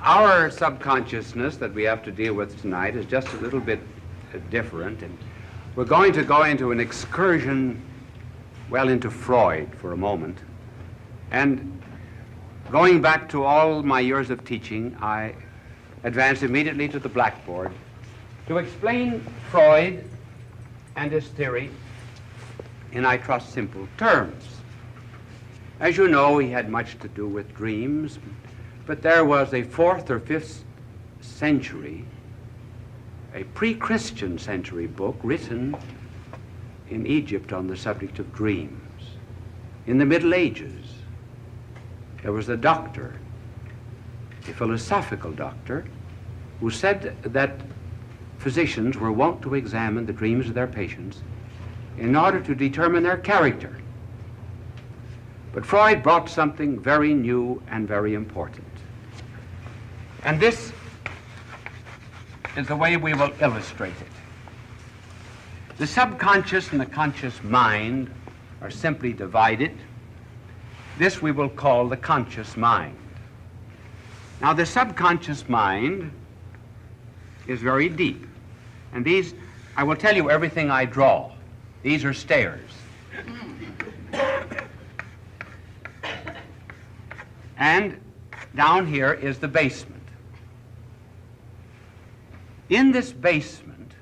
Our subconsciousness that we have to deal with tonight is just a little bit different, and we're going to go into an excursion, well, into Freud for a moment. And going back to all my years of teaching, I advanced immediately to the blackboard to explain Freud and his theory in, I trust, simple terms. As you know, he had much to do with dreams, but there was a 4th or 5th century, a pre-Christian century book written in Egypt on the subject of dreams. In the Middle Ages, there was a doctor, a philosophical doctor, who said that physicians were wont to examine the dreams of their patients in order to determine their character. But Freud brought something very new and very important. And this is the way we will illustrate it. The subconscious and the conscious mind are simply divided. This we will call the conscious mind. Now, the subconscious mind is very deep. And these, I will tell you everything I draw. These are stairs. And down here is the basement. In this basement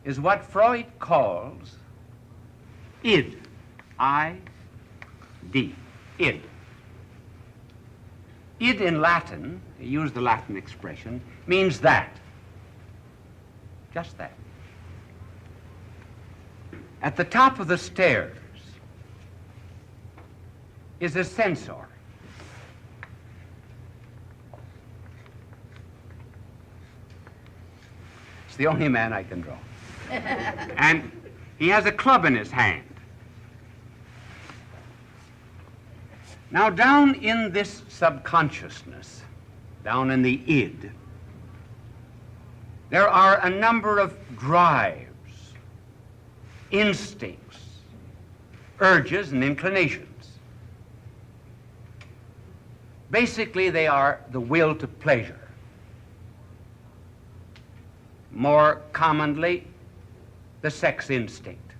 is what Freud calls id, I-D, id. Id in Latin, use the Latin expression, means that. Just that. At the top of the stairs is a censor. It's the only man I can draw. And he has a club in his hand. Now, down in this subconsciousness, down in the id, there are a number of drives, instincts, urges, and inclinations. Basically, they are the will to pleasure. More commonly, the sex instinct.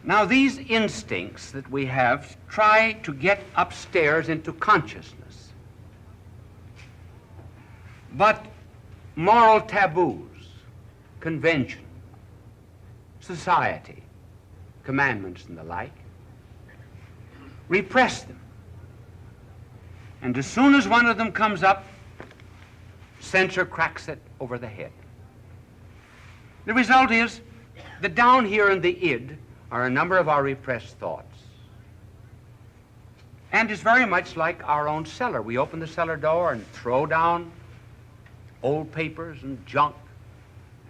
Now, these instincts that we have try to get upstairs into consciousness. But moral taboos, convention, society, commandments and the like, repress them. And as soon as one of them comes up, censor cracks it over the head. The result is that down here in the id are a number of our repressed thoughts. And it's very much like our own cellar. We open the cellar door and throw down old papers and junk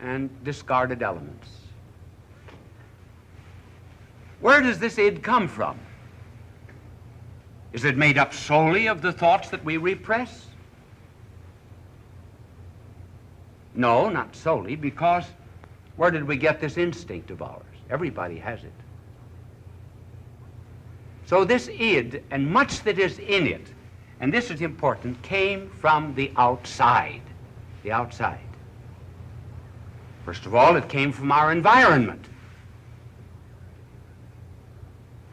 and discarded elements. Where does this id come from? Is it made up solely of the thoughts that we repress? No, not solely, because where did we get this instinct of ours? Everybody has it. So this id, and much that is in it, and this is important, came from the outside. The outside. First of all, it came from our environment.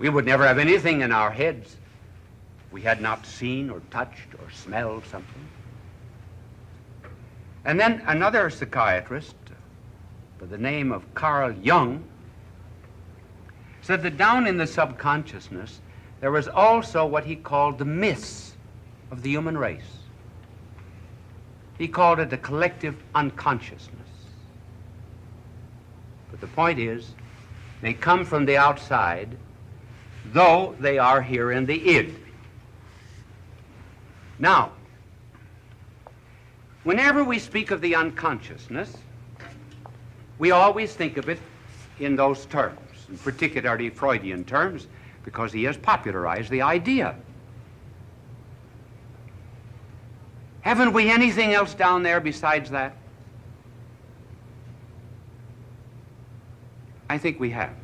We would never have anything in our heads if we had not seen or touched or smelled something. And then another psychiatrist by the name of Carl Jung said that down in the subconsciousness there was also what he called the myths of the human race. He called it the collective unconsciousness. But the point is, they come from the outside, though they are here in the id. Now, whenever we speak of the unconsciousness, we always think of it in those terms, in particularly Freudian terms, because he has popularized the idea. Haven't we anything else down there besides that? I think we have.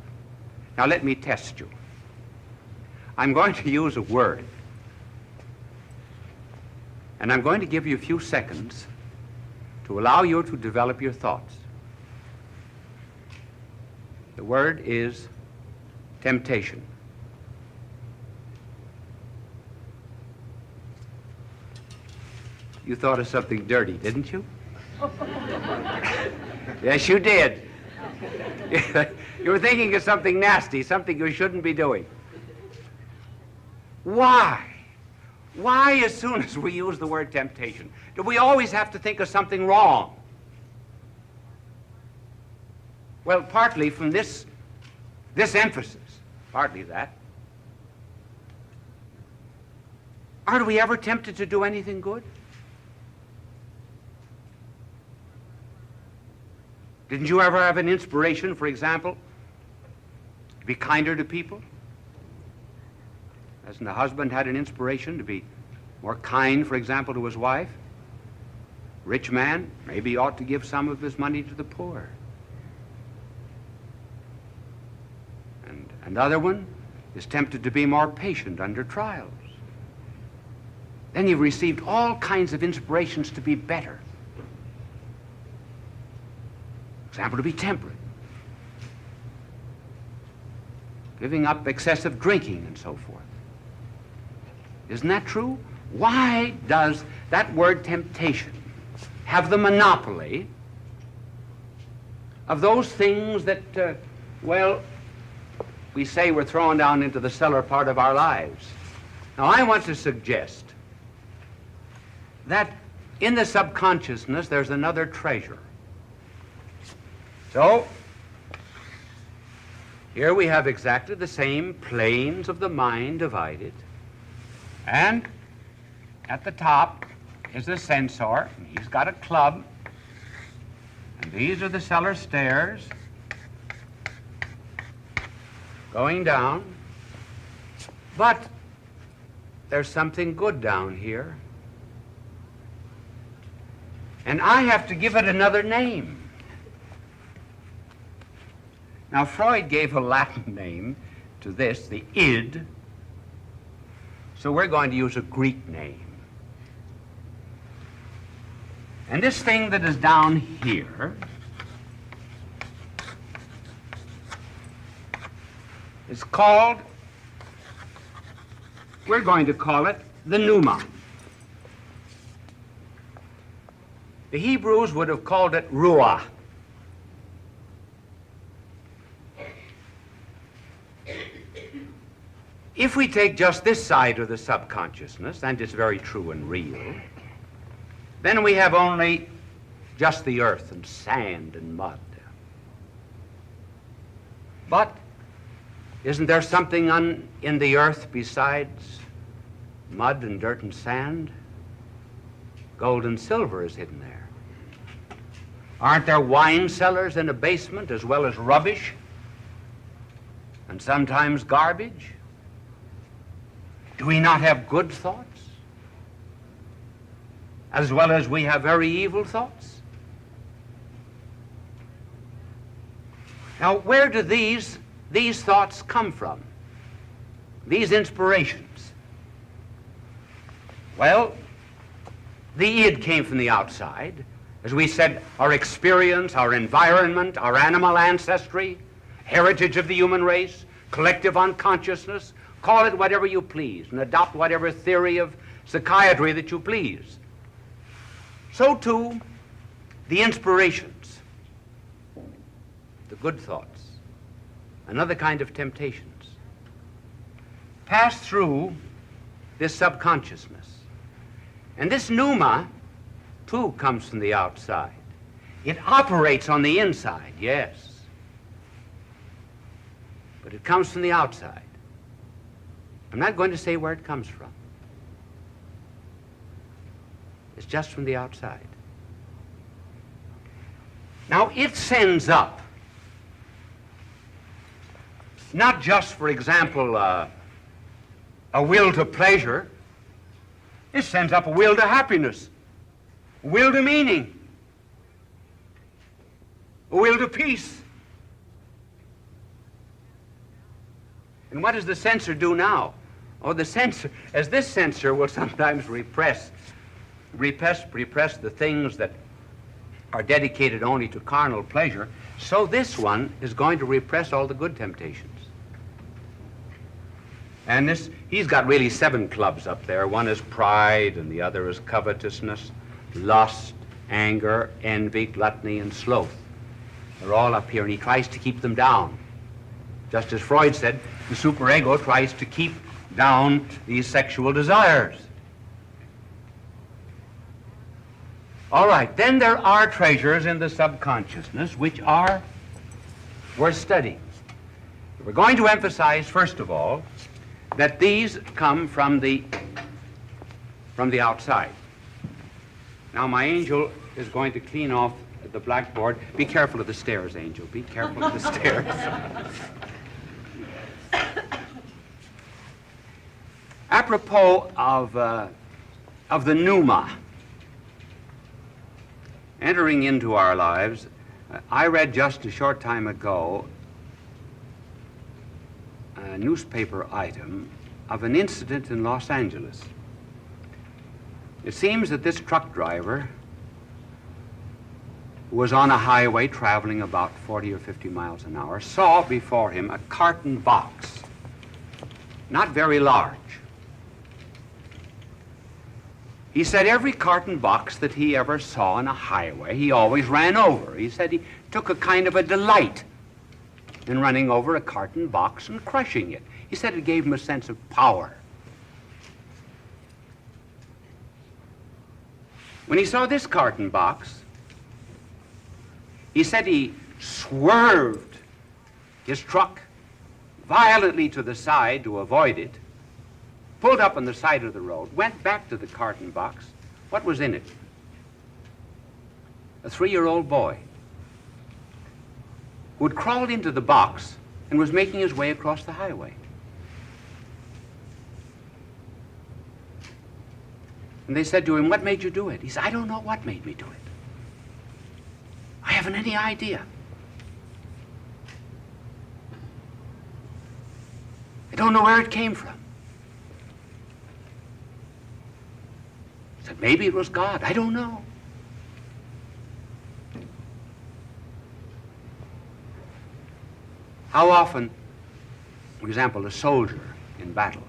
Now let me test you. I'm going to use a word. And I'm going to give you a few seconds to allow you to develop your thoughts. The word is temptation. You thought of something dirty, didn't you? Yes, you did. You were thinking of something nasty, something you shouldn't be doing. Why? Why, as soon as we use the word temptation, do we always have to think of something wrong? Well, partly from this emphasis, partly that. Aren't we ever tempted to do anything good? Didn't you ever have an inspiration, for example, to be kinder to people? Hasn't the husband had an inspiration to be more kind, for example, to his wife? Rich man, maybe he ought to give some of his money to the poor. And another one is tempted to be more patient under trials. Then you've received all kinds of inspirations to be better. For example, to be temperate, giving up excessive drinking and so forth. Isn't that true? Why does that word temptation have the monopoly of those things that, well, we say we're thrown down into the cellar part of our lives? Now, I want to suggest that in the subconsciousness there's another treasure. So, here we have exactly the same planes of the mind divided, and at the top is the censor, and he's got a club, and these are the cellar stairs going down, but there's something good down here, and I have to give it another name. Now, Freud gave a Latin name to this, the id, so we're going to use a Greek name. And this thing that is down here is called, we're going to call it the pneuma. The Hebrews would have called it ruah. If we take just this side of the subconsciousness, and it's very true and real, then we have only just the earth and sand and mud. But isn't there something in the earth besides mud and dirt and sand? Gold and silver is hidden there. Aren't there wine cellars in a basement as well as rubbish and sometimes garbage? Do we not have good thoughts as well as we have very evil thoughts? Now, where do these thoughts come from? These inspirations? Well, the id came from the outside. As we said, our experience, our environment, our animal ancestry, heritage of the human race, collective unconsciousness, call it whatever you please, and adopt whatever theory of psychiatry that you please. So too, the inspirations, the good thoughts, another kind of temptations, pass through this subconsciousness. And this pneuma, too, comes from the outside. It operates on the inside, yes, but it comes from the outside. I'm not going to say where it comes from. It's just from the outside. Now, it sends up, not just, for example, a will to pleasure. It sends up a will to happiness, a will to meaning, a will to peace. And what does the censor do now? Oh, the censor, as this censor will sometimes repress repress the things that are dedicated only to carnal pleasure, so this one is going to repress all the good temptations. And he's got really 7 clubs up there. One is pride, and the other is covetousness, lust, anger, envy, gluttony, and sloth. They're all up here, and he tries to keep them down. Just as Freud said, the superego tries to keep down these sexual desires. All right, then there are treasures in the subconsciousness which are worth studying. We're going to emphasize, first of all, that these come from the outside. Now, my angel is going to clean off the blackboard. Be careful of the stairs, Angel. Be careful of the stairs. Apropos of the pneuma entering into our lives, I read just a short time ago a newspaper item of an incident in Los Angeles. It seems that this truck driver who was on a highway traveling about 40 or 50 miles an hour saw before him a carton box, not very large. He said every carton box that he ever saw on a highway, he always ran over. He said he took a kind of a delight in running over a carton box and crushing it. He said it gave him a sense of power. When he saw this carton box, he said he swerved his truck violently to the side to avoid it, pulled up on the side of the road, went back to the carton box. What was in it? A 3-year-old boy who had crawled into the box and was making his way across the highway. And they said to him, "What made you do it?" He said, "I don't know what made me do it. I haven't any idea. I don't know where it came from." He said, "Maybe it was God. I don't know." How often, for example, a soldier in battle,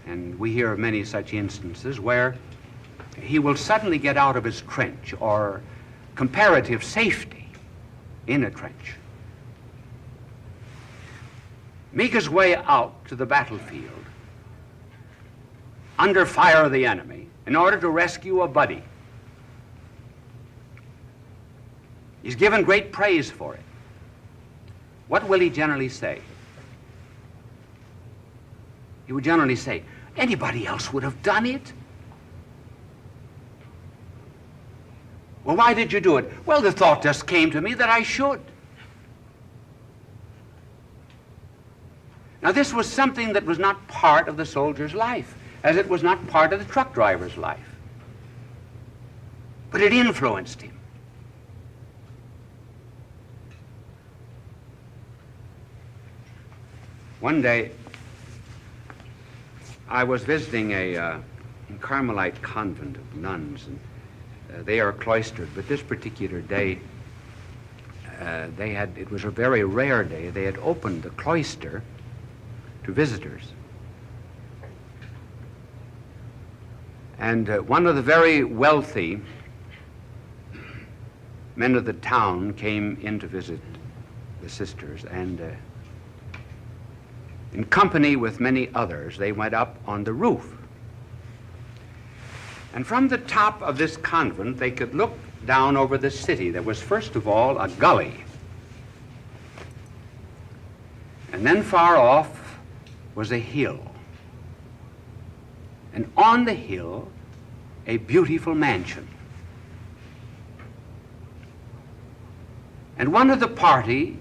and we hear of many such instances where he will suddenly get out of his trench or comparative safety in a trench, make his way out to the battlefield under fire of the enemy in order to rescue a buddy. He's given great praise for it. What will he generally say? He would generally say, "Anybody else would have done it." "Well, why did you do it?" "Well, the thought just came to me that I should." Now, this was something that was not part of the soldier's life, as it was not part of the truck driver's life. But it influenced him. One day, I was visiting a Carmelite convent of nuns, and they are cloistered, but this particular day, it was a very rare day. They had opened the cloister to visitors. And one of the very wealthy men of the town came in to visit the sisters, and in company with many others, they went up on the roof. And from the top of this convent, they could look down over the city. There was, first of all, a gully. And then far off was a hill. And on the hill, a beautiful mansion. And one of the party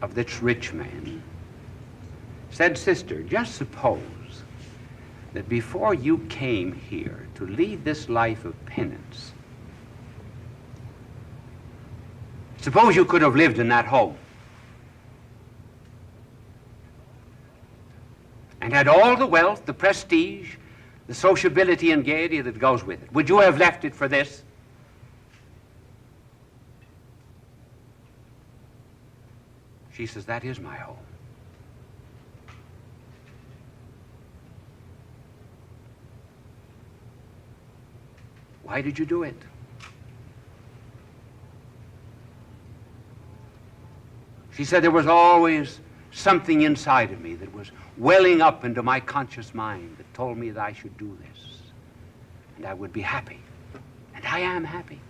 of this rich man said, "Sister, just suppose that before you came here to lead this life of penance, suppose you could have lived in that home and had all the wealth, the prestige, the the sociability and gaiety that goes with it. Would you have left it for this? She says, that is my home. Why did you do it? She said there was always something inside of me that was welling up into my conscious mind that told me that I should do this, and I would be happy. And I am happy.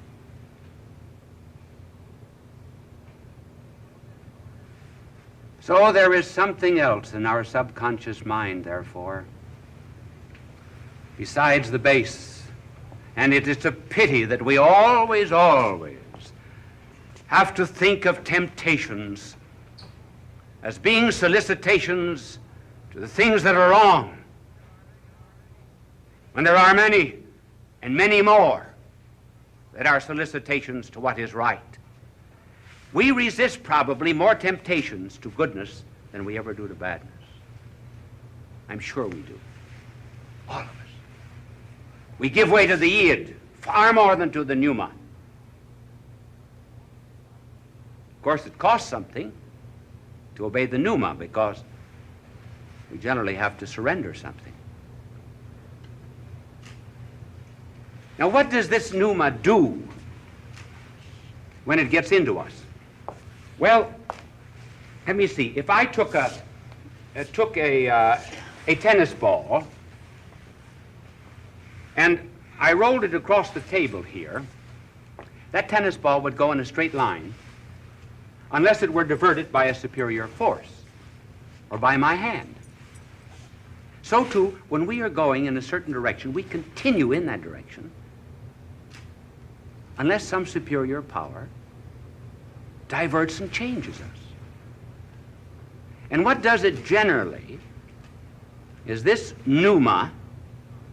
So there is something else in our subconscious mind, therefore, besides the base. And it is a pity that we always have to think of temptations as being solicitations to the things that are wrong, when there are many and many more that are solicitations to what is right. We resist probably more temptations to goodness than we ever do to badness. I'm sure we do. All of us. We give way to the id far more than to the pneuma. Of course, it costs something to obey the pneuma because we generally have to surrender something. Now, what does this pneuma do when it gets into us? Well, let me see. If I took a tennis ball and I rolled it across the table here, that tennis ball would go in a straight line unless it were diverted by a superior force or by my hand. So too, when we are going in a certain direction, we continue in that direction unless some superior power diverts and changes us. And what does it generally is this pneuma,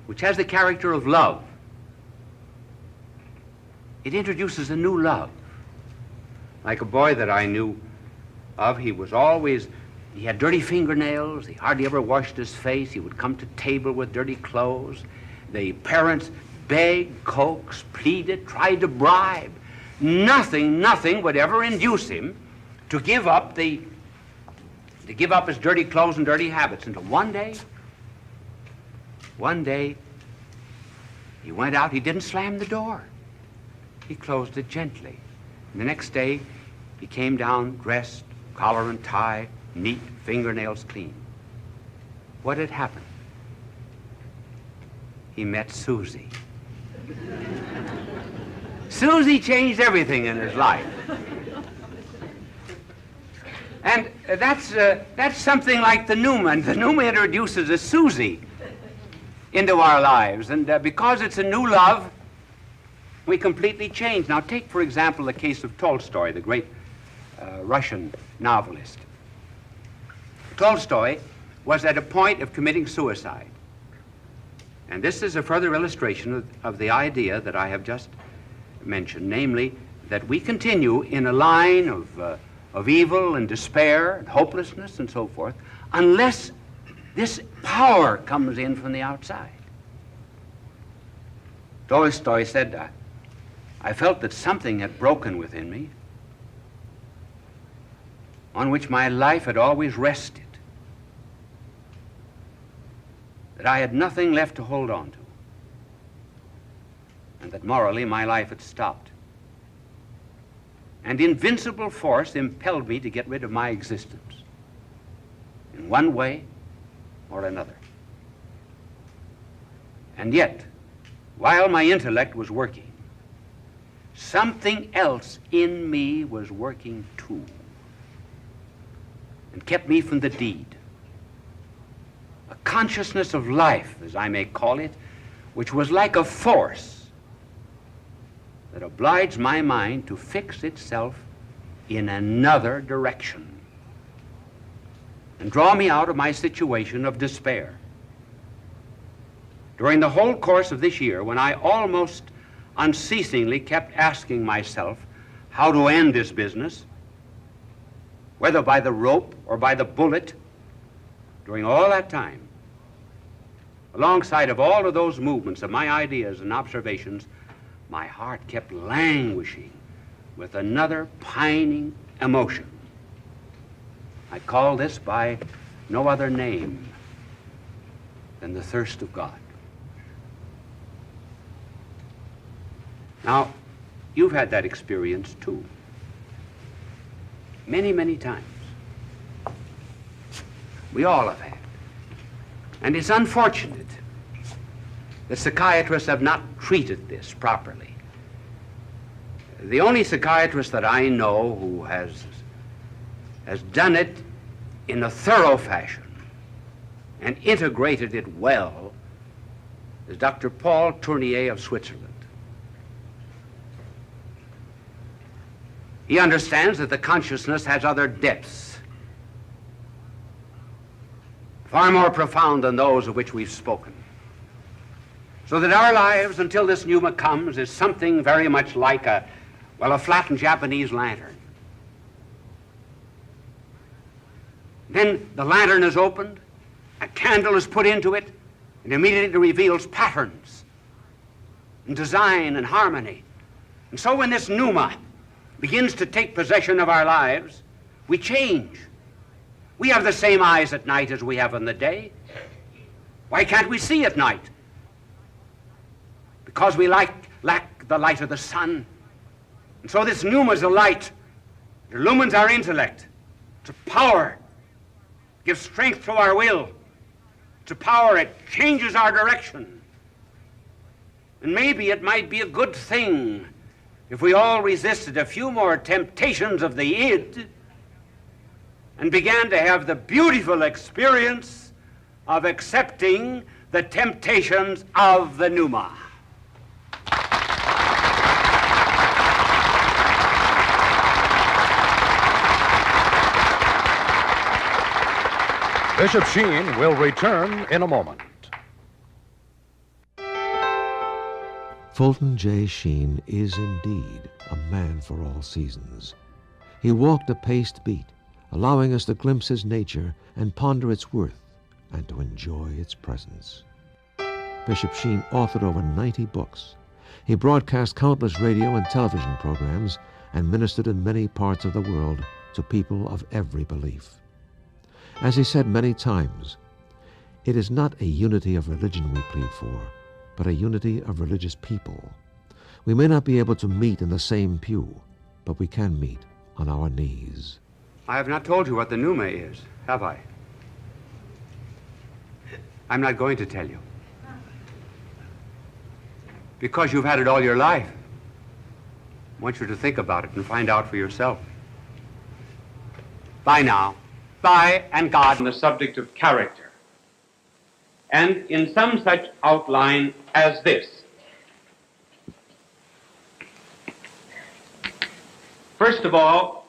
which has the character of love. It introduces a new love. Like a boy that I knew of, he had dirty fingernails, he hardly ever washed his face, he would come to table with dirty clothes. The parents begged, coaxed, pleaded, tried to bribe. Nothing would ever induce him to give up his dirty clothes and dirty habits until one day, he went out, he didn't slam the door. He closed it gently. And the next day, he came down dressed, collar and tie, neat, fingernails clean. What had happened? He met Susie. Susie changed everything in his life. And that's something like the pneuma. And the pneuma introduces a Susie into our lives. And because it's a new love, we completely change. Now take, for example, the case of Tolstoy, the great Russian novelist. Tolstoy was at a point of committing suicide. And this is a further illustration of the idea that I have just mentioned, namely that we continue in a line of evil and despair and hopelessness and so forth unless this power comes in from the outside. Tolstoy said that. I felt that something had broken within me on which my life had always rested, that I had nothing left to hold on to, and that morally my life had stopped. And invincible force impelled me to get rid of my existence in one way or another. And yet, while my intellect was working, something else in me was working too and kept me from the deed. A consciousness of life, as I may call it, which was like a force that obliged my mind to fix itself in another direction and draw me out of my situation of despair. During the whole course of this year, when I almost unceasingly kept asking myself how to end this business, whether by the rope or by the bullet, during all that time, alongside of all of those movements of my ideas and observations, my heart kept languishing with another pining emotion. I call this by no other name than the thirst of God. Now, you've had that experience too. Many, many times. We all have had. And it's unfortunate that psychiatrists have not treated this properly. The only psychiatrist that I know who has done it in a thorough fashion and integrated it well is Dr. Paul Tournier of Switzerland. He understands that the consciousness has other depths, far more profound than those of which we've spoken. So that our lives, until this pneuma comes, is something very much like a flattened Japanese lantern. Then the lantern is opened, a candle is put into it, and immediately reveals patterns and design and harmony. And so when this pneuma begins to take possession of our lives, we change. We have the same eyes at night as we have in the day. Why can't we see at night? Because we lack the light of the sun. And so this pneuma is a light. It illumines our intellect. It's a power. It gives strength to our will. It's a power. It changes our direction. And maybe it might be a good thing if we all resisted a few more temptations of the id and began to have the beautiful experience of accepting the temptations of the pneuma. Bishop Sheen will return in a moment. Fulton.j.sheen is indeed a man for all seasons. He walked a paced beat, allowing us to glimpse his nature and ponder its worth and to enjoy its presence. Bishop Sheen authored over 90 books. He broadcast countless radio and television programs and ministered in many parts of the world to people of every belief. As he said many times, it is not a unity of religion we plead for, but a unity of religious people. We may not be able to meet in the same pew, but we can meet on our knees. I have not told you what the pneuma is, have I? I'm not going to tell you. Because you've had it all your life. I want you to think about it and find out for yourself. Bye now. Bye, and God. On the subject of character. And in some such outline as this. First of all,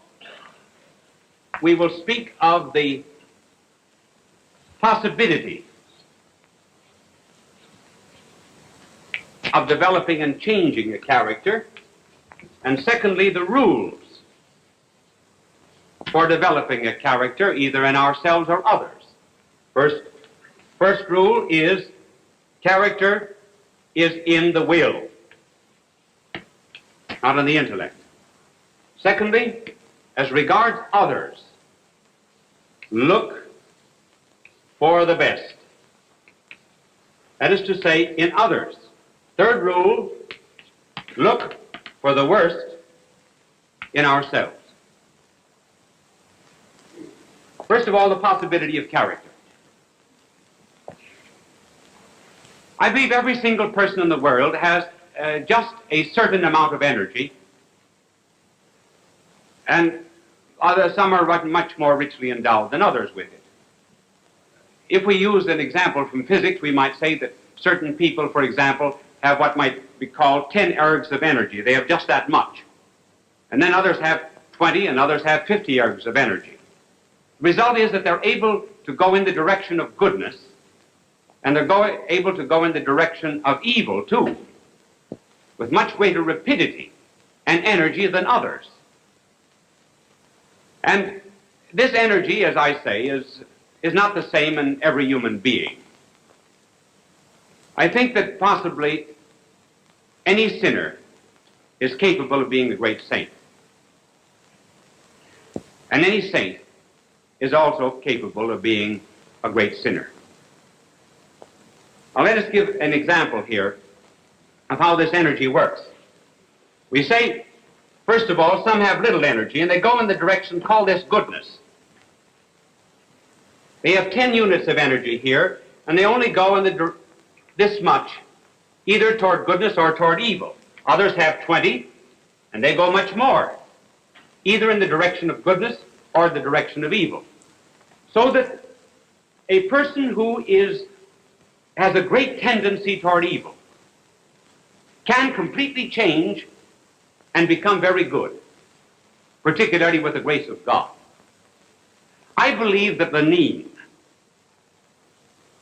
we will speak of the possibility of developing and changing a character, and secondly, the rules for developing a character, either in ourselves or others. First rule is character is in the will, not in the intellect. Secondly, as regards others, look for the best. That is to say, in others. Third rule, look for the worst in ourselves. First of all, the possibility of character. I believe every single person in the world has just a certain amount of energy, and some are much more richly endowed than others with it. If we use an example from physics, we might say that certain people, for example, have what might be called 10 ergs of energy. They have just that much. And then others have 20, and others have 50 ergs of energy. The result is that they're able to go in the direction of goodness, and they're able to go in the direction of evil, too, with much greater rapidity and energy than others. And this energy, as I say, is not the same in every human being. I think that possibly any sinner is capable of being a great saint. And any saint is also capable of being a great sinner. Now let us give an example here of how this energy works. We say, first of all, some have little energy and they go in the direction, call this goodness. They have 10 units of energy here and they only go in this much, either toward goodness or toward evil. Others have 20 and they go much more, either in the direction of goodness or the direction of evil. So that a person who has a great tendency toward evil can completely change and become very good, particularly with the grace of God. I believe that Lenin,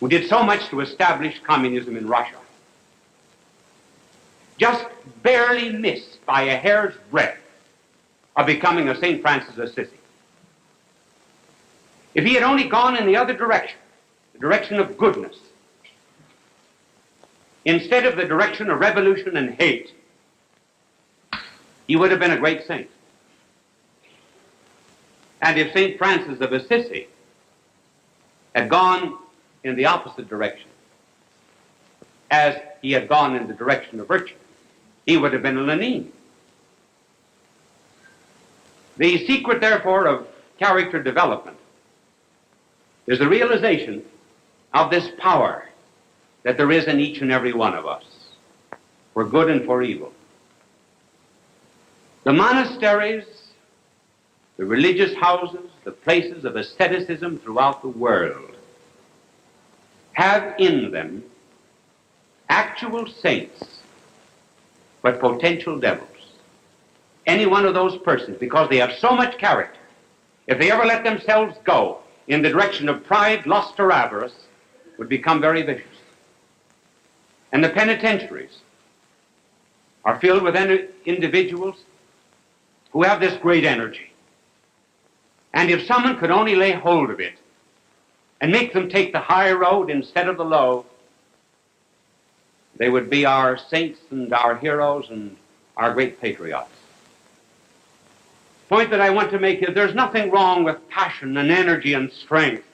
who did so much to establish communism in Russia, just barely missed by a hair's breadth of becoming a St. Francis of Assisi. If he had only gone in the other direction, the direction of goodness, instead of the direction of revolution and hate, he would have been a great saint. And if St. Francis of Assisi had gone in the opposite direction, as he had gone in the direction of virtue, he would have been a Lenin. The secret, therefore, of character development is the realization of this power that there is in each and every one of us, for good and for evil. The monasteries, the religious houses, the places of asceticism throughout the world have in them actual saints, but potential devils. Any one of those persons, because they have so much character, if they ever let themselves go in the direction of pride, lust, or avarice, would become very vicious. And the penitentiaries are filled with individuals who have this great energy. And if someone could only lay hold of it and make them take the high road instead of the low, they would be our saints and our heroes and our great patriots. The point that I want to make is there's nothing wrong with passion and energy and strength,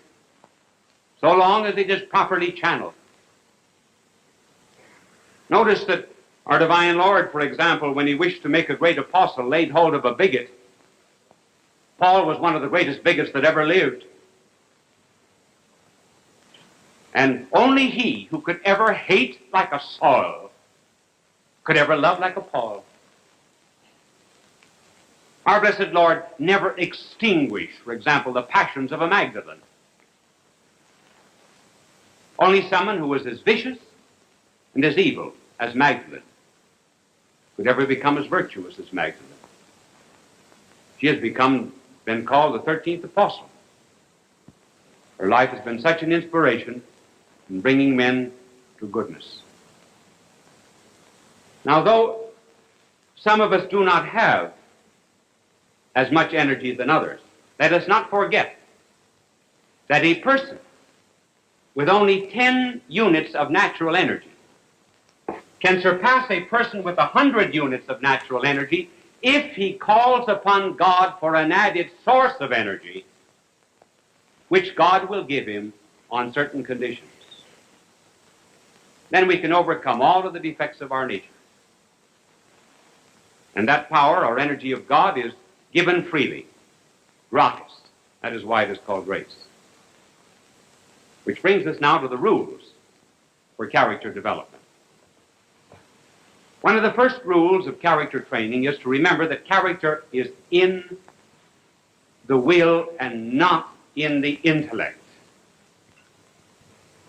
so long as it is properly channeled. Notice that our divine Lord, for example, when he wished to make a great apostle, laid hold of a bigot. Paul was one of the greatest bigots that ever lived. And only he who could ever hate like a Saul could ever love like a Paul. Our blessed Lord never extinguished, for example, the passions of a Magdalene. Only someone who was as vicious and as evil as Magdalene could ever become as virtuous as Magdalene. She has been called the 13th apostle. Her life has been such an inspiration in bringing men to goodness. Now, though some of us do not have as much energy than others, let us not forget that a person with only 10 units of natural energy can surpass a person with 100 units of natural energy if he calls upon God for an added source of energy, which God will give him on certain conditions. Then we can overcome all of the defects of our nature. And that power or energy of God is given freely, gratis. That is why it is called grace. Which brings us now to the rules for character development. One of the first rules of character training is to remember that character is in the will and not in the intellect.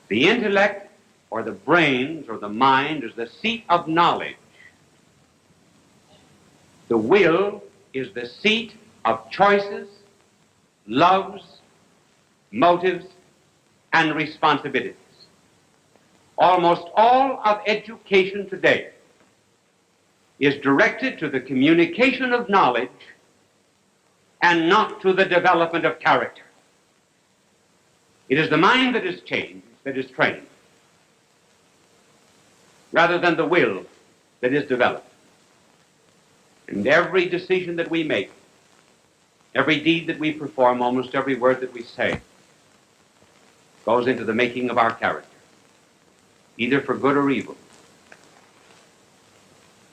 The intellect or the brains or the mind is the seat of knowledge. The will is the seat of choices, loves, motives, and responsibilities. Almost all of education today is directed to the communication of knowledge and not to the development of character. It is the mind that is changed, that is trained. rather than the will that is developed. And every decision that we make, every deed that we perform, almost every word that we say, goes into the making of our character, either for good or evil.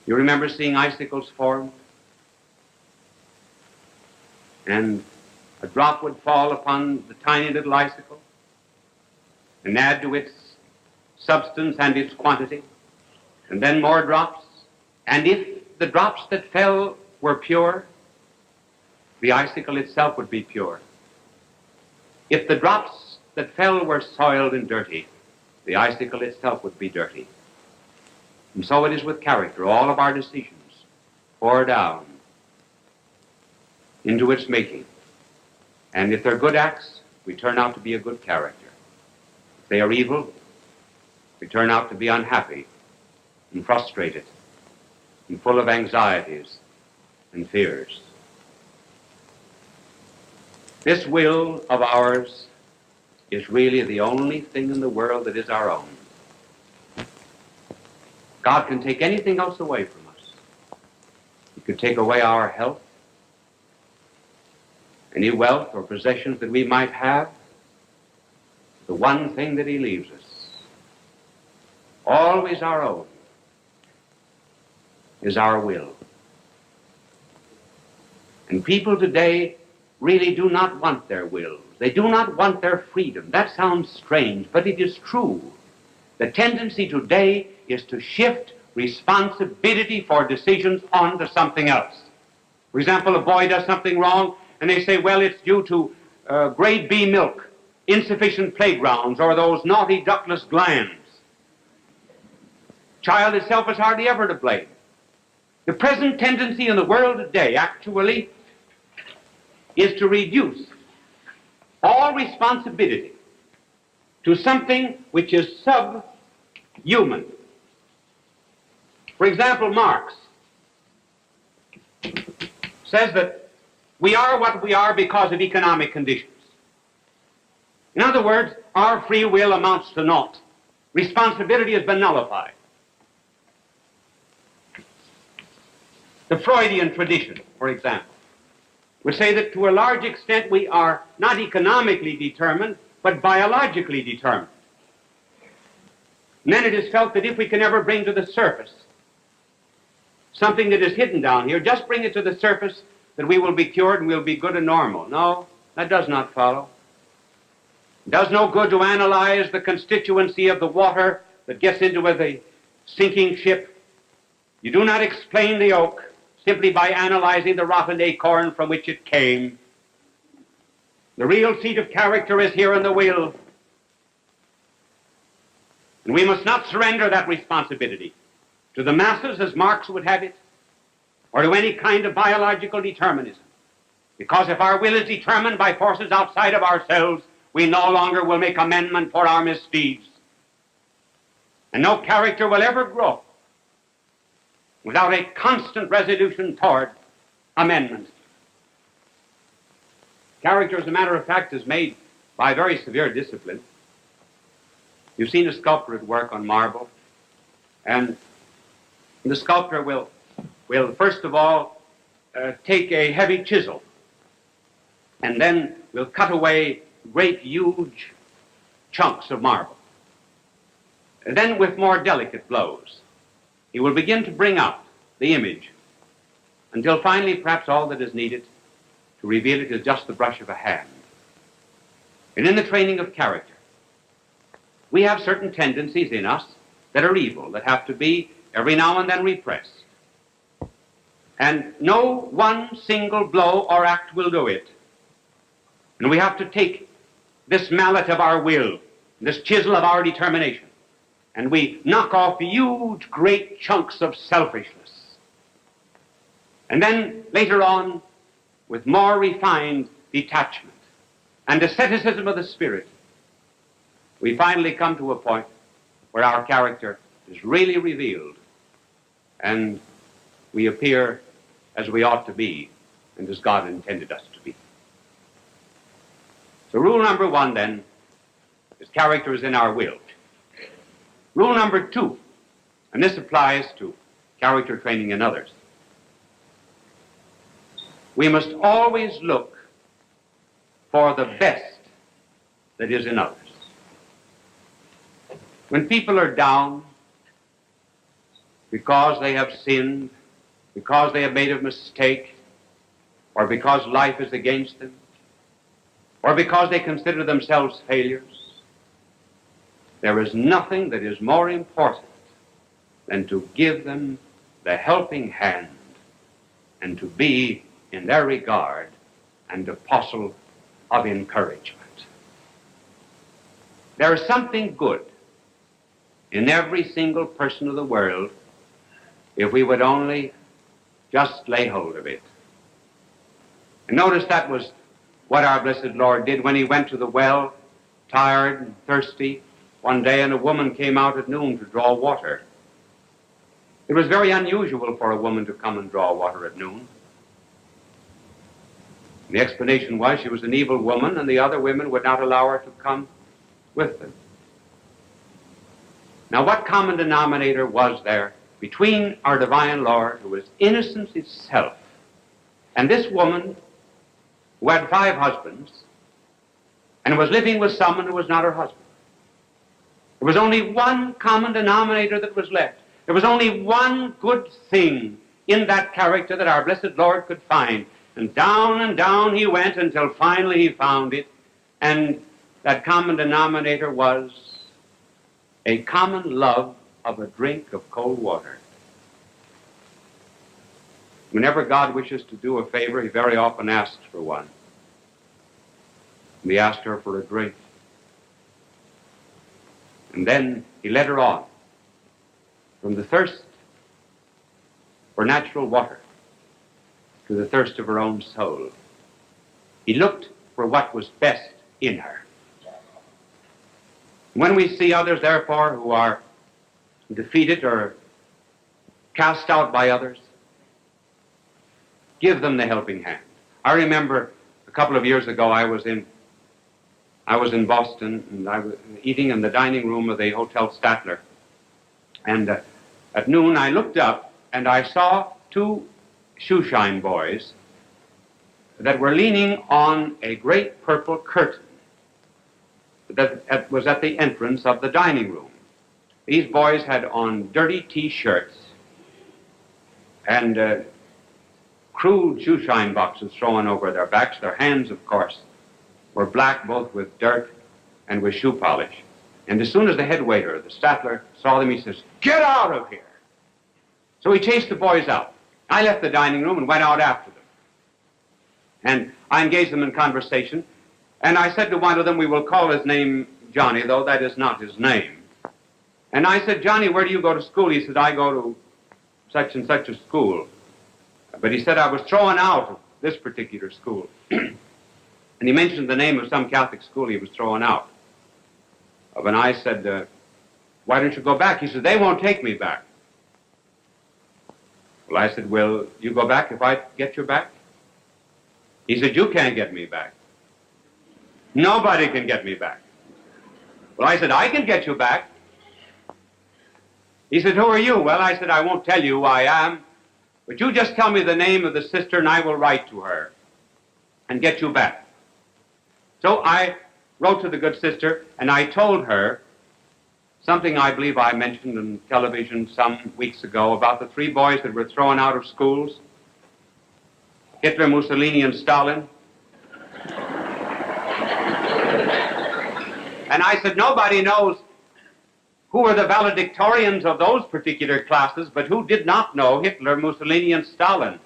You remember seeing icicles formed? And a drop would fall upon the tiny little icicle and add to its substance and its quantity, and then more drops. And if the drops that fell were pure, the icicle itself would be pure. If the drops that fell were soiled and dirty, the icicle itself would be dirty. And so it is with character. All of our decisions pour down into its making. And if they're good acts, we turn out to be a good character. If they are evil, we turn out to be unhappy and frustrated and full of anxieties and fears. This will of ours is really the only thing in the world that is our own. God can take anything else away from us. He could take away our health, any wealth or possessions that we might have. The one thing that he leaves us, always our own, is our will. And people today really do not want their wills. They do not want their freedom. That sounds strange, but it is true. The tendency today is to shift responsibility for decisions onto something else. For example, a boy does something wrong, and they say, well, it's due to grade B milk, insufficient playgrounds, or those naughty ductless glands. Child itself is hardly ever to blame. The present tendency in the world today, actually, is to reduce all responsibility to something which is subhuman. For example, Marx says that we are what we are because of economic conditions. In other words, our free will amounts to naught. Responsibility has been nullified. The Freudian tradition, for example, would say that to a large extent we are not economically determined, but biologically determined. And then it is felt that if we can ever bring to the surface something that is hidden down here, just bring it to the surface, that we will be cured and we'll be good and normal. No, that does not follow. It does no good to analyze the constituency of the water that gets into a sinking ship. You do not explain the oak simply by analyzing the rotten acorn from which it came. The real seat of character is here in the will. And we must not surrender that responsibility to the masses, as Marx would have it, or to any kind of biological determinism. Because if our will is determined by forces outside of ourselves, we no longer will make amendment for our misdeeds. And no character will ever grow without a constant resolution toward amendment. Character, as a matter of fact, is made by very severe discipline. You've seen a sculptor at work on marble, and the sculptor will first of all take a heavy chisel, and then will cut away great, huge chunks of marble. And then with more delicate blows, he will begin to bring out the image until finally perhaps all that is needed to reveal it is just the brush of a hand. And in the training of character, we have certain tendencies in us that are evil, that have to be every now and then repressed. And no one single blow or act will do it. And we have to take this mallet of our will, this chisel of our determination, and we knock off huge, great chunks of selfishness. And then later on, with more refined detachment and asceticism of the spirit, we finally come to a point where our character is really revealed and we appear as we ought to be and as God intended us to be. So rule number one, then, is character is in our will. Rule number two And this applies to character training in others. We must always look for the best that is in others. When people are down because they have sinned, because they have made a mistake, or because life is against them, or because they consider themselves failures, there is nothing that is more important than to give them the helping hand and to be, in their regard, an apostle of encouragement. There is something good in every single person of the world if we would only just lay hold of it. And notice that was what our blessed Lord did when he went to the well, tired and thirsty, one day, and a woman came out at noon to draw water. It was very unusual for a woman to come and draw water at noon. And the explanation was she was an evil woman, and the other women would not allow her to come with them. Now, what common denominator was there between our divine Lord, who was innocence itself, and this woman who had 5 husbands and was living with someone who was not her husband? There was only one common denominator that was left. There was only one good thing in that character that our blessed Lord could find. And down he went until finally he found it. And that common denominator was a common love of a drink of cold water. Whenever God wishes to do a favor, he very often asks for one. And he asked her for a drink. And then he led her on from the thirst for natural water to the thirst of her own soul. He looked for what was best in her. When we see others, therefore, who are defeated or cast out by others, give them the helping hand. I remember a couple of years ago I was in Boston, and I was eating in the dining room of the Hotel Statler. And at noon I looked up and I saw 2 shoeshine boys that were leaning on a great purple curtain that was at the entrance of the dining room. These boys had on dirty T-shirts and crude shoeshine boxes thrown over their backs. Their hands, of course, were black both with dirt and with shoe polish. And as soon as the head waiter, the Statler, saw them, he says, "Get out of here!" So he chased the boys out. I left the dining room and went out after them. And I engaged them in conversation. And I said to one of them, we will call his name Johnny, though that is not his name. And I said, "Johnny, where do you go to school?" He said, "I go to such and such a school." But he said, "I was thrown out of this particular school." And he mentioned the name of some Catholic school he was thrown out of. And I said, "Why don't you go back?" He said, "They won't take me back." Well, I said, "Will you go back if I get you back?" He said, "You can't get me back. Nobody can get me back." Well, I said, "I can get you back." He said, "Who are you?" Well, I said, "I won't tell you who I am, but you just tell me the name of the sister and I will write to her and get you back." So I wrote to the good sister and I told her something I believe I mentioned on television some weeks ago about the 3 boys that were thrown out of schools, Hitler, Mussolini, and Stalin. And I said, nobody knows who were the valedictorians of those particular classes, but who did not know Hitler, Mussolini, and Stalin.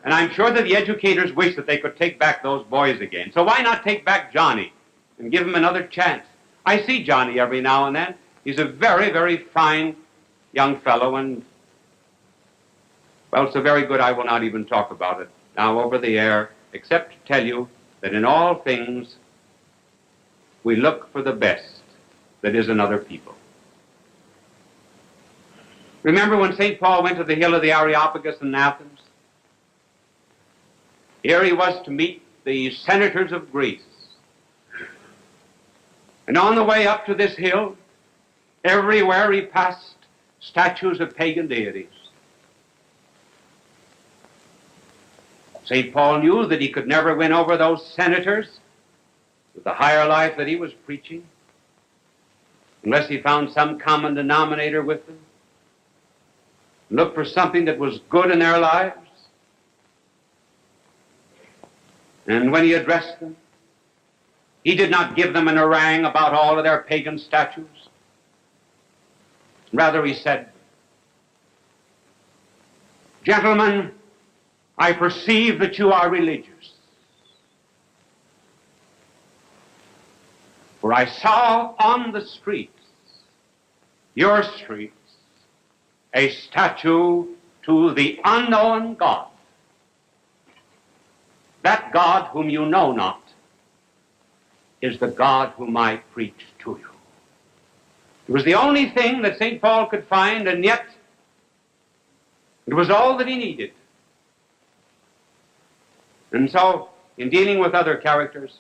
And I'm sure that the educators wish that they could take back those boys again. So why not take back Johnny and give him another chance? I see Johnny every now and then. He's a very, very fine young fellow, and, well, so very good I will not even talk about it now over the air, except to tell you that in all things we look for the best that is in other people. Remember when St. Paul went to the hill of the Areopagus in Athens? Here he was to meet the senators of Greece. And on the way up to this hill, everywhere he passed statues of pagan deities. St. Paul knew that he could never win over those senators with the higher life that he was preaching unless he found some common denominator with them, looked for something that was good in their lives. And when he addressed them, he did not give them an harangue about all of their pagan statues. Rather, he said, "Gentlemen, I perceive that you are religious. For I saw on the streets, your streets, a statue to the unknown God. That God whom you know not is the God whom I preach to you." It was the only thing that St. Paul could find, and yet it was all that he needed. And so, in dealing with other characters,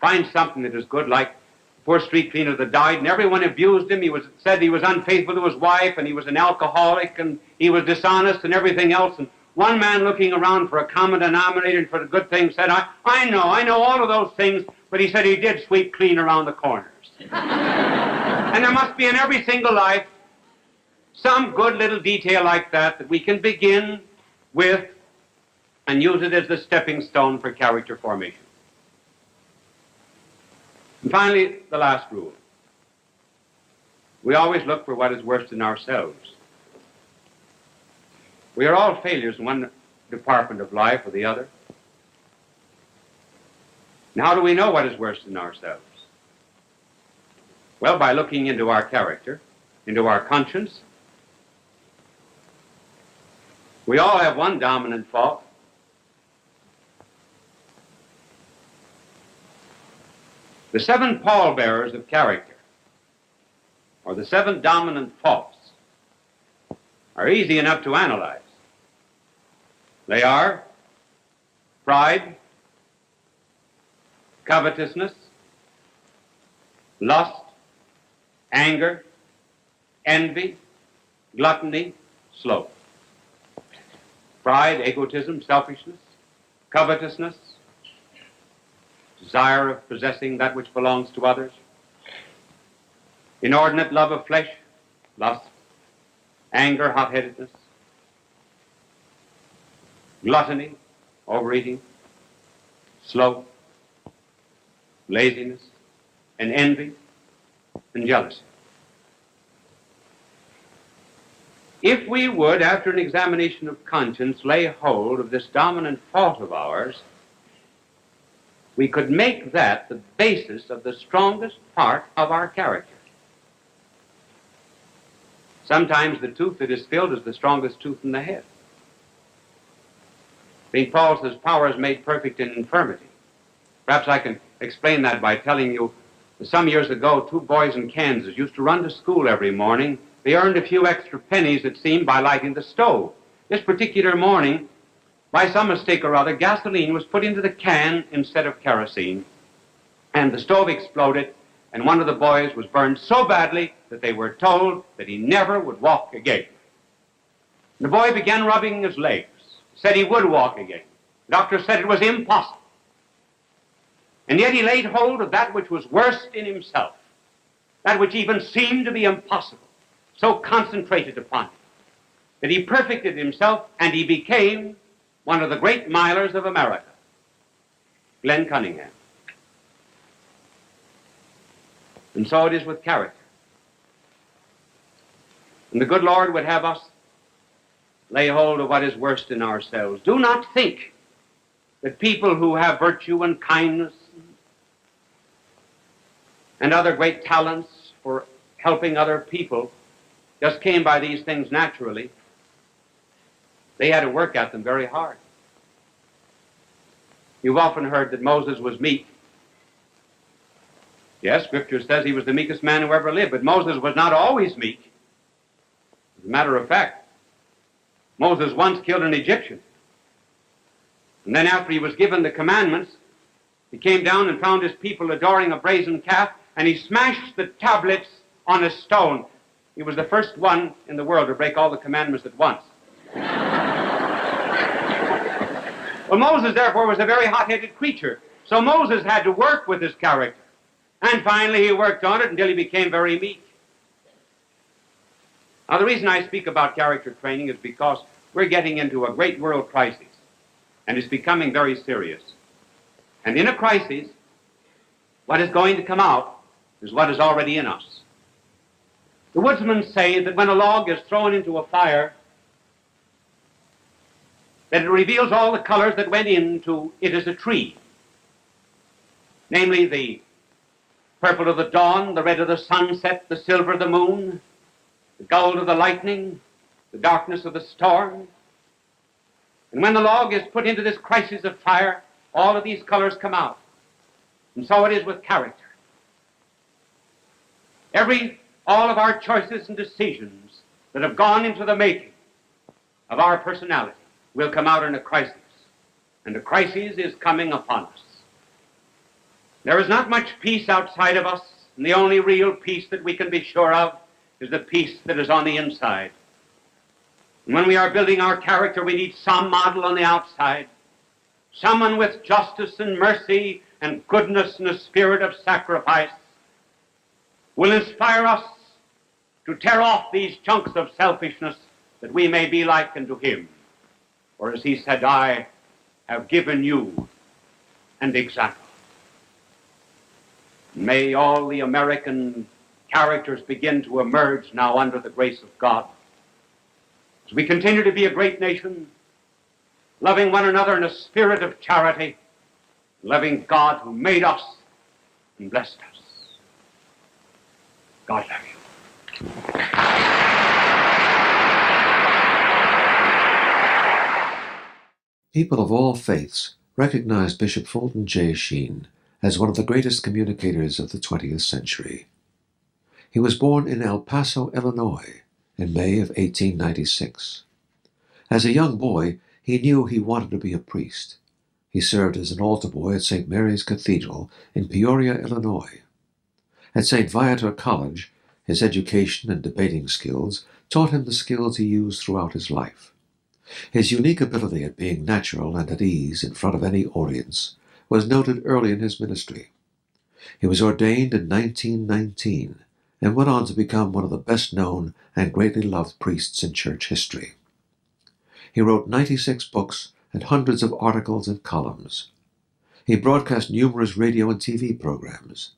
find something that is good, like the poor street cleaner that died, and everyone abused him. Said he was unfaithful to his wife, and he was an alcoholic, and he was dishonest, and everything else. And one man, looking around for a common denominator and for the good things, said, I know all of those things, but he said he did sweep clean around the corners. And there must be in every single life some good little detail like that we can begin with and use it as the stepping stone for character formation. And finally, the last rule. We always look for what is worse than ourselves. We are all failures in one department of life or the other. And how do we know what is worse than ourselves? Well, by looking into our character, into our conscience. We all have one dominant fault. The 7 pallbearers of character, or the 7 dominant faults, are easy enough to analyze. They are pride, covetousness, lust, anger, envy, gluttony, sloth. Pride, egotism, selfishness, covetousness, desire of possessing that which belongs to others, inordinate love of flesh, lust, anger, hot-headedness, gluttony, overeating, sloth, laziness, and envy, and jealousy. If we would, after an examination of conscience, lay hold of this dominant fault of ours, we could make that the basis of the strongest part of our character. Sometimes the tooth that is filled is the strongest tooth in the head. St. Paul says, power is made perfect in infirmity. Perhaps I can explain that by telling you that some years ago, 2 boys in Kansas used to run to school every morning. They earned a few extra pennies, it seemed, by lighting the stove. This particular morning, by some mistake or other, gasoline was put into the can instead of kerosene, and the stove exploded, and one of the boys was burned so badly that they were told that he never would walk again. The boy began rubbing his legs, said he would walk again. The doctor said it was impossible. And yet he laid hold of that which was worst in himself, that which even seemed to be impossible, so concentrated upon it, that he perfected himself and he became one of the great milers of America, Glenn Cunningham. And so it is with character. And the good Lord would have us lay hold of what is worst in ourselves. Do not think that people who have virtue and kindness and other great talents for helping other people just came by these things naturally. They had to work at them very hard. You've often heard that Moses was meek. Yes, Scripture says he was the meekest man who ever lived, but Moses was not always meek. As a matter of fact, Moses once killed an Egyptian. And then after he was given the commandments, he came down and found his people adoring a brazen calf, and he smashed the tablets on a stone. He was the first one in the world to break all the commandments at once. Well, Moses, therefore, was a very hot-headed creature. So Moses had to work with his character. And finally he worked on it until he became very meek. Now, the reason I speak about character training is because we're getting into a great world crisis. And it's becoming very serious. And in a crisis, what is going to come out is what is already in us. The woodsmen say that when a log is thrown into a fire, that it reveals all the colors that went into it as a tree. Namely, the purple of the dawn, the red of the sunset, the silver of the moon, the gold of the lightning, the darkness of the storm. And when the log is put into this crisis of fire, all of these colors come out. And so it is with character. All of our choices and decisions that have gone into the making of our personality will come out in a crisis. And a crisis is coming upon us. There is not much peace outside of us, and the only real peace that we can be sure of is the peace that is on the inside. And when we are building our character, we need some model on the outside, someone with justice and mercy and goodness and a spirit of sacrifice will inspire us to tear off these chunks of selfishness that we may be like unto him. For as he said, I have given you an example. May all the American characters begin to emerge now under the grace of God. As we continue to be a great nation, loving one another in a spirit of charity, loving God who made us and blessed us. God love you. People of all faiths recognize Bishop Fulton J.Sheen as one of the greatest communicators of the 20th century. He was born in El Paso, Illinois, in May of 1896. As a young boy, he knew he wanted to be a priest. He served as an altar boy at St. Mary's Cathedral in Peoria, Illinois. At St. Viator College, his education and debating skills taught him the skills he used throughout his life. His unique ability at being natural and at ease in front of any audience was noted early in his ministry. He was ordained in 1919 and went on to become one of the best-known and greatly loved priests in church history. He wrote 96 books and hundreds of articles and columns. He broadcast numerous radio and TV programs.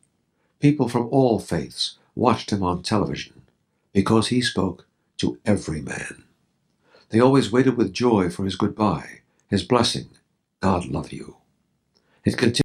People from all faiths watched him on television because he spoke to every man. They always waited with joy for his goodbye, his blessing, God love you. It continued